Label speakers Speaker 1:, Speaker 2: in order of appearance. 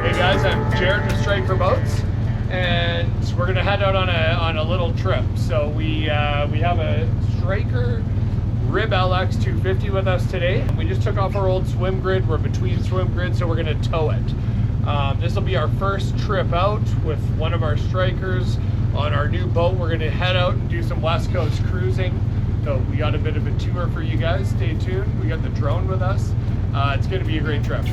Speaker 1: Hey guys, I'm Jared with Stryker Boats, and we're gonna head out on a little trip. So we have a Stryker RIB LX 250 with us today. We just took off our old swim grid. We're between swim grids, so we're gonna tow it. This will be our first trip out with one of our Strykers on our new boat. We're gonna head out and do some West Coast cruising. So we got a bit of a tour for you guys. Stay tuned. We got the drone with us. It's gonna be a great trip.